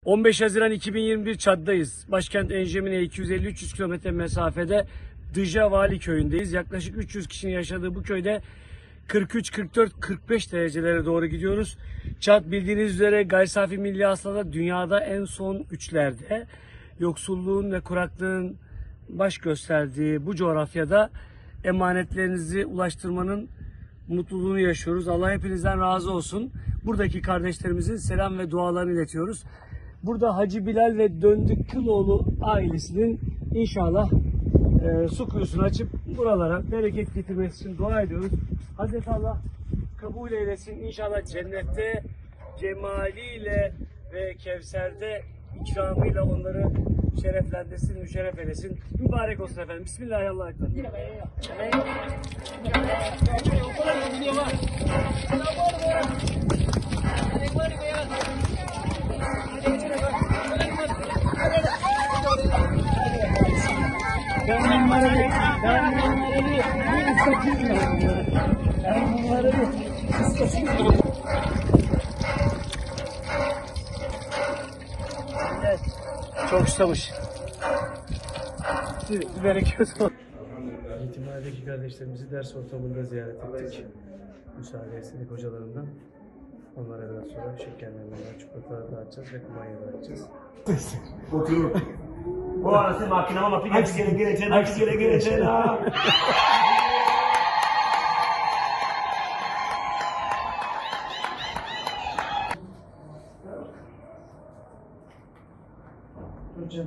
15 Haziran 2021 Çad'dayız. Başkent Enjemine 250-300 kilometre mesafede Dıca Vali Köyü'ndeyiz. Yaklaşık 300 kişinin yaşadığı bu köyde 43, 44, 45 derecelere doğru gidiyoruz. Çad bildiğiniz üzere gayri safi milli hasılada dünyada en son 3'lerde. Yoksulluğun ve kuraklığın baş gösterdiği bu coğrafyada emanetlerinizi ulaştırmanın mutluluğunu yaşıyoruz. Allah hepinizden razı olsun. Buradaki kardeşlerimizin selam ve dualarını iletiyoruz. Burada Hacı Bilal ve Döndük Kıloğlu ailesinin inşallah su kuyusunu açıp buralara bereket getirmesi için dua ediyoruz. Hazreti Allah kabul eylesin. İnşallah cennette cemaliyle ve Kevser'de ikramıyla onları şereflendirsin, müşerref eylesin. Mübarek olsun efendim. Bismillahirrahmanirrahim. Çok ustamış. Bereket olsun. İhtimaldeki kardeşlerimizi ders ortamında ziyaret ettik. Müsaade istedik hocalarından. Onlara biraz sonra şekerlemeler, çikolatalar dağıtacağız ve kumanya dağıtacağız. Oturur. Bu arası makinama mapik hepsi gelecek. Hocam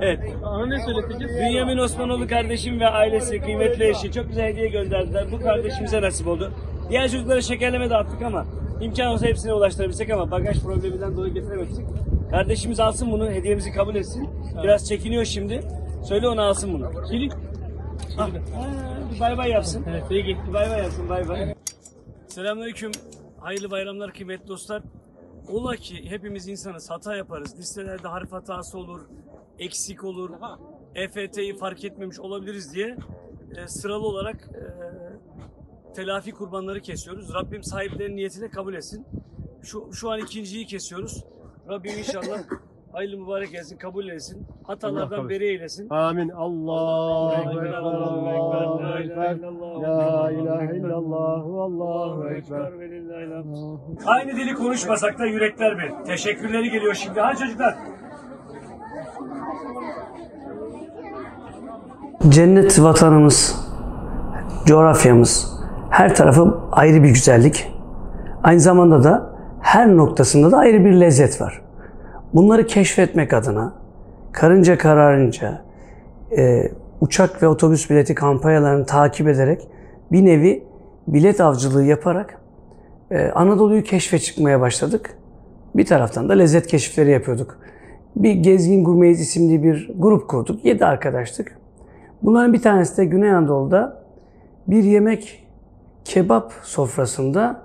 Evet. Ana ne söyleteceğiz? Bünyamin Osmanoğlu kardeşim ve ailesi, kıymetli eşi çok güzel hediye gönderdiler. Bu kardeşimize nasip oldu. Diğer çocuklara şekerleme dağıttık ama imkan olsa hepsine ulaştırabilsek ama bagaj probleminden dolayı getiremedik. Kardeşimiz alsın bunu, hediyemizi kabul etsin. Biraz çekiniyor şimdi. Söyle ona alsın bunu. Çelik. Bir bay bay yapsın. Evet, peki. Bir bay bay yapsın, bay bay. Selamünaleyküm. Hayırlı bayramlar kıymetli dostlar. Ola ki hepimiz insanız, hata yaparız. Listelerde harf hatası olur, eksik olur, EFT'yi fark etmemiş olabiliriz diye sıralı olarak telafi kurbanları kesiyoruz. Rabbim sahiplerinin niyetine kabul etsin. Şu an ikinciyi kesiyoruz. Rabbim inşallah hayırlı mübarek etsin, kabul etsin. Hatalardan beri eylesin. Amin. Allahu Ekber. Allahu Ekber. La ilahe illallah. Allahu Ekber. Aynı dili konuşmasak da yürekler bir. Teşekkürleri geliyor şimdi. Hadi çocuklar. Cennet vatanımız, coğrafyamız, her tarafı ayrı bir güzellik. Aynı zamanda da her noktasında da ayrı bir lezzet var. Bunları keşfetmek adına karınca kararınca uçak ve otobüs bileti kampanyalarını takip ederek bir nevi bilet avcılığı yaparak Anadolu'yu keşfe çıkmaya başladık. Bir taraftan da lezzet keşifleri yapıyorduk. Bir Gezgin Gurmeyiz isimli bir grup kurduk. 7 arkadaştık. Bunların bir tanesi de Güney Anadolu'da bir yemek kebap sofrasında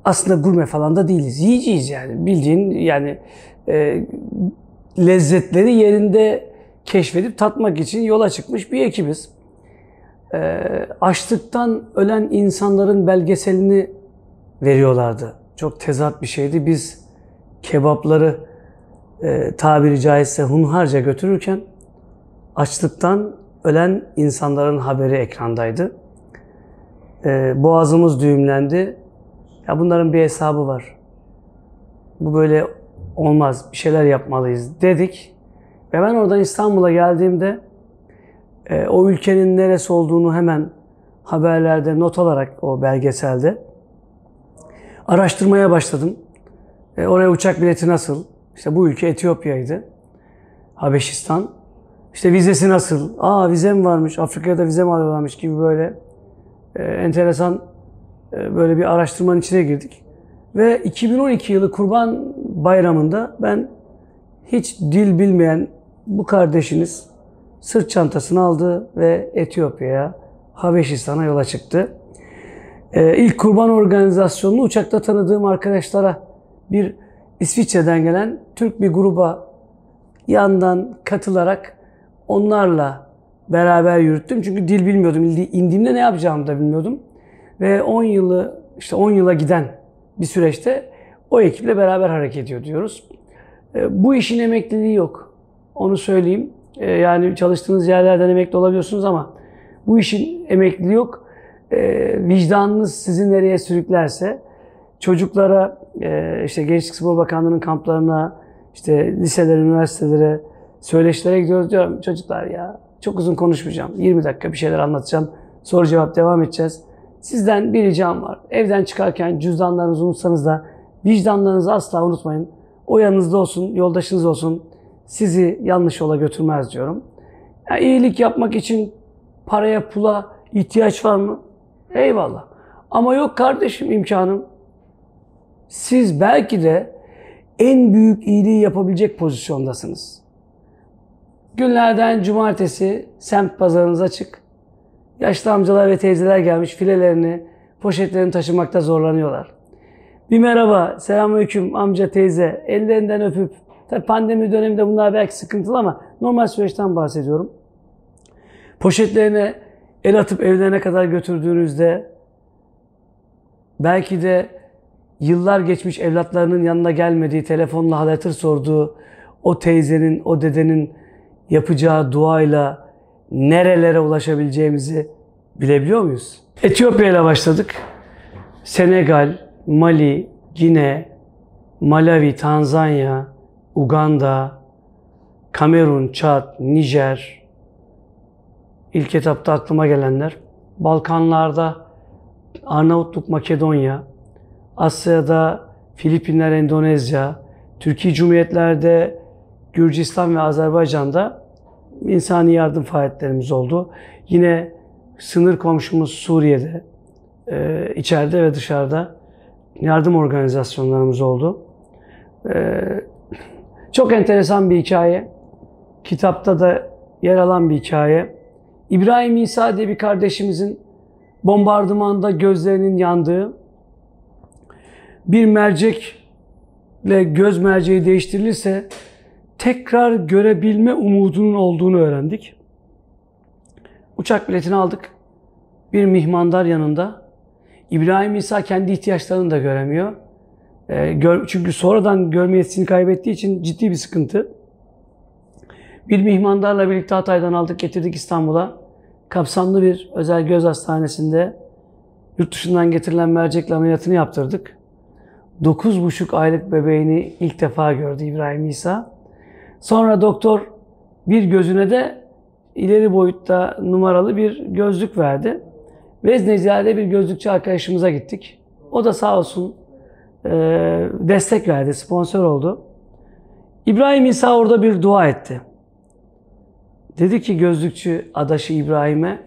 aslında gurme falan da değiliz. Yiyeceğiz yani. Bildiğin yani lezzetleri yerinde keşfedip tatmak için yola çıkmış bir ekibiz. Açlıktan ölen insanların belgeselini veriyorlardı. Çok tezat bir şeydi. Biz kebapları tabiri caizse hunharca götürürken açlıktan ölen insanların haberi ekrandaydı. Boğazımız düğümlendi. Ya bunların bir hesabı var. Bu böyle olmaz. Bir şeyler yapmalıyız dedik. Ve ben oradan İstanbul'a geldiğimde o ülkenin neresi olduğunu hemen haberlerde not alarak o belgeselde araştırmaya başladım. Oraya uçak bileti nasıl? İşte bu ülke Etiyopya'ydı. Habeşistan. İşte vizesi nasıl? Vize mi varmış? Afrika'da vize mi alıyorlarmış gibi böyle enteresan böyle bir araştırmanın içine girdik. Ve 2012 yılı Kurban Bayramı'nda ben hiç dil bilmeyen bu kardeşiniz sırt çantasını aldı ve Etiyopya'ya, Habeşistan'a yola çıktı. İlk kurban organizasyonunu uçakta tanıdığım arkadaşlara bir İsviçre'den gelen Türk bir gruba yandan katılarak onlarla beraber yürüttüm. Çünkü dil bilmiyordum. İndiğimde ne yapacağımı da bilmiyordum. Ve 10 yıla giden bir süreçte O ekiple beraber hareket ediyor diyoruz. Bu işin emekliliği yok. Onu söyleyeyim. Yani çalıştığınız yerlerden emekli olabiliyorsunuz ama bu işin emekliliği yok. Vicdanınız sizi nereye sürüklerse çocuklara işte Gençlik Spor Bakanlığı'nın kamplarına, işte liselere, üniversitelere, söyleşilere gidiyoruz diyorum. Çocuklar ya çok uzun konuşmayacağım. 20 dakika bir şeyler anlatacağım. Soru cevap devam edeceğiz. Sizden bir ricam var. Evden çıkarken cüzdanlarınızı unutsanız da vicdanlarınızı asla unutmayın. O yanınızda olsun, yoldaşınız olsun. Sizi yanlış yola götürmez diyorum. Yani iyilik yapmak için paraya, pula ihtiyaç var mı? Eyvallah. Ama yok kardeşim imkanım. Siz belki de en büyük iyiliği yapabilecek pozisyondasınız. Günlerden cumartesi semt pazarınız açık. Yaşlı amcalar ve teyzeler gelmiş filelerini, poşetlerini taşımakta zorlanıyorlar. Bir merhaba, selamünaleyküm amca teyze, ellerinden öpüp, tabii pandemi döneminde bunlar belki sıkıntılı ama normal süreçten bahsediyorum. Poşetlerine el atıp evlerine kadar götürdüğünüzde belki de yıllar geçmiş evlatlarının yanına gelmediği, telefonla hal hatır sorduğu o teyzenin, o dedenin yapacağı duayla nerelere ulaşabileceğimizi bilebiliyor muyuz? Etiyopya ile başladık. Senegal, Mali, Gine, Malawi, Tanzanya, Uganda, Kamerun, Çad, Nijer, ilk etapta aklıma gelenler. Balkanlarda Arnavutluk, Makedonya, Asya'da Filipinler, Endonezya, Türkiye Cumhuriyetler'de Gürcistan ve Azerbaycan'da insani yardım faaliyetlerimiz oldu. Yine sınır komşumuz Suriye'de, içeride ve dışarıda yardım organizasyonlarımız oldu. Çok enteresan bir hikaye. Kitapta da yer alan bir hikaye. İbrahim İsa diye bir kardeşimizin bombardımanda gözlerinin yandığı, bir mercekle göz merceği değiştirilirse tekrar görebilme umudunun olduğunu öğrendik. Uçak biletini aldık. Bir mihmandar yanında. İbrahim İsa kendi ihtiyaçlarını da göremiyor. Çünkü sonradan görme yetisini kaybettiği için ciddi bir sıkıntı. Bir mihmandarla birlikte Hatay'dan aldık, getirdik İstanbul'a. Kapsamlı bir özel göz hastanesinde yurt dışından getirilen mercekle ameliyatını yaptırdık. 9,5 aylık bebeğini ilk defa gördü İbrahim İsa. Sonra doktor bir gözüne de ileri boyutta numaralı bir gözlük verdi. Vezneciler'de bir gözlükçü arkadaşımıza gittik. O da sağ olsun destek verdi, sponsor oldu. İbrahim İsa orada bir dua etti. Dedi ki gözlükçü adaşı İbrahim'e,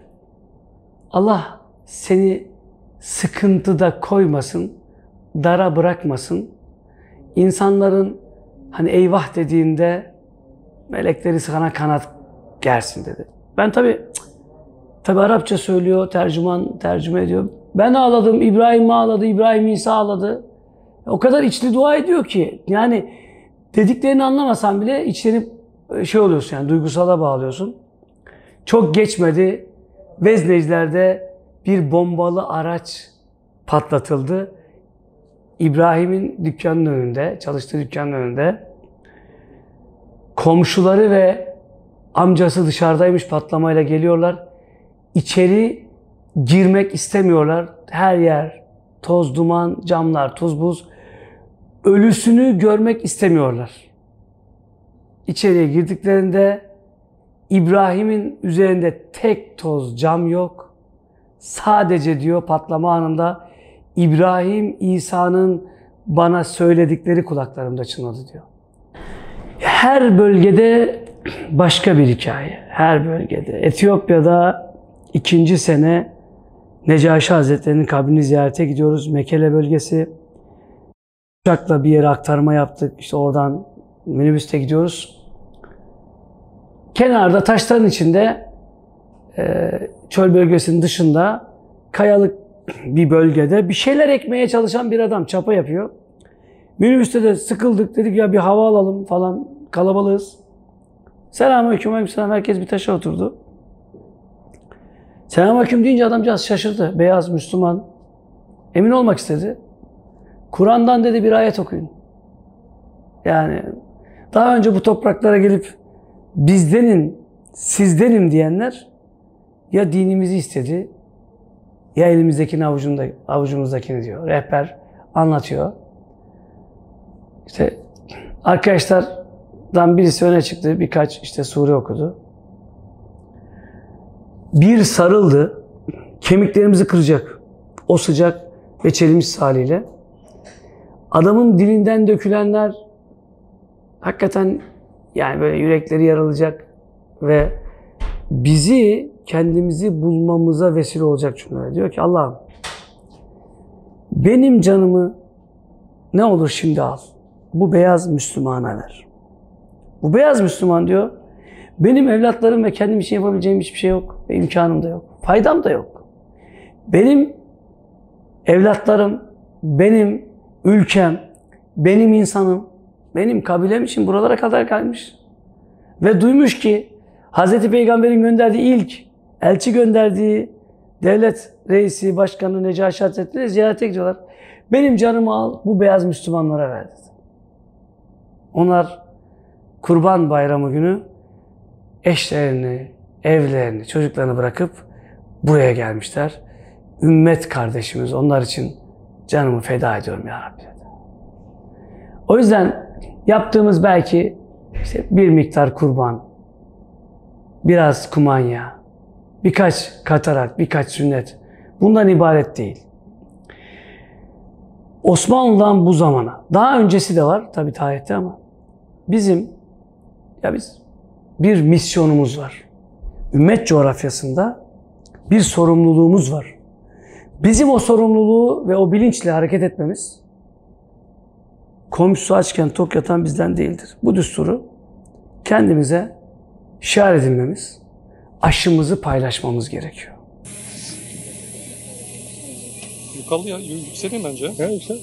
Allah seni sıkıntıda koymasın, dara bırakmasın. İnsanların hani eyvah dediğinde melekleri sana kanat gersin dedi. Ben tabii Arapça söylüyor, tercüman tercüme ediyor. Ben ağladım, İbrahim ağladı, İbrahim İsa ağladı. O kadar içli dua ediyor ki yani dediklerini anlamasan bile içlenip oluyorsun yani duygusala bağlıyorsun. Çok geçmedi. Vezneciler'de bir bombalı araç patlatıldı. İbrahim'in dükkanının önünde, çalıştığı dükkanın önünde. Komşuları ve amcası dışarıdaymış, patlamayla geliyorlar. İçeri girmek istemiyorlar. Her yer toz, duman, camlar, tuz, buz. Ölüsünü görmek istemiyorlar. İçeriye girdiklerinde İbrahim'in üzerinde tek toz cam yok. Sadece diyor patlama anında İbrahim İsa'nın bana söyledikleri kulaklarımda çınladı diyor. Her bölgede başka bir hikaye. Her bölgede. Etiyopya'da 2. sene Necaşi Hazretleri'nin kabrini ziyarete gidiyoruz. Mekele bölgesi. Uçakla bir yere aktarma yaptık. İşte oradan minibüste gidiyoruz. Kenarda taşların içinde çöl bölgesinin dışında kayalık bir bölgede bir şeyler ekmeye çalışan bir adam çapa yapıyor. Minibüste de sıkıldık, dedik ya bir hava alalım falan, kalabalığız. Selamünaleyküm, aleykümselam, herkes bir taşa oturdu. Selamünaleyküm deyince adamcağız şaşırdı. Beyaz, Müslüman. Emin olmak istedi. Kur'an'dan dedi bir ayet okuyun. Yani daha önce bu topraklara gelip bizdenim, sizdenim diyenler ya dinimizi istedi ya elimizdekini avucumuzdakini diyor. Rehber anlatıyor. İşte arkadaşlardan birisi öne çıktı. Birkaç işte sure okudu. Bir sarıldı. Kemiklerimizi kıracak. O sıcak ve çelmiş haliyle. Adamın dilinden dökülenler hakikaten yani böyle yürekleri yarılacak ve bizi kendimizi bulmamıza vesile olacak cümleler. Diyor ki Allah'ım benim canımı ne olur şimdi al. Bu beyaz Müslümana ver. Bu beyaz Müslüman diyor benim evlatlarım ve kendim için yapabileceğim hiçbir şey yok. Ve imkanım da yok. Faydam da yok. Benim evlatlarım, benim ülkem, benim insanım, benim kabilem için buralara kadar gelmiş. Ve duymuş ki Hz. Peygamber'in gönderdiği ilk elçi gönderdiği devlet reisi, başkanı Necaşi Hazretleri ziyarete gidiyorlar. Benim canımı al, bu beyaz Müslümanlara ver dedi. Onlar Kurban Bayramı günü eşlerini, evlerini, çocuklarını bırakıp buraya gelmişler. Ümmet kardeşimiz, onlar için canımı feda ediyorum ya Rabbi dedi. O yüzden yaptığımız belki işte bir miktar kurban, biraz kumanya, birkaç katarak, birkaç sünnet bundan ibaret değil. Osmanlı'dan bu zamana, daha öncesi de var tabii tarihte ama biz bir misyonumuz var. Ümmet coğrafyasında bir sorumluluğumuz var. Bizim o sorumluluğu ve o bilinçle hareket etmemiz, komşusu açken tok yatan bizden değildir. Bu düsturu kendimize şiar edinmemiz, aşımızı paylaşmamız gerekiyor. Yukarı ya, yükseleyim bence. Ya işte.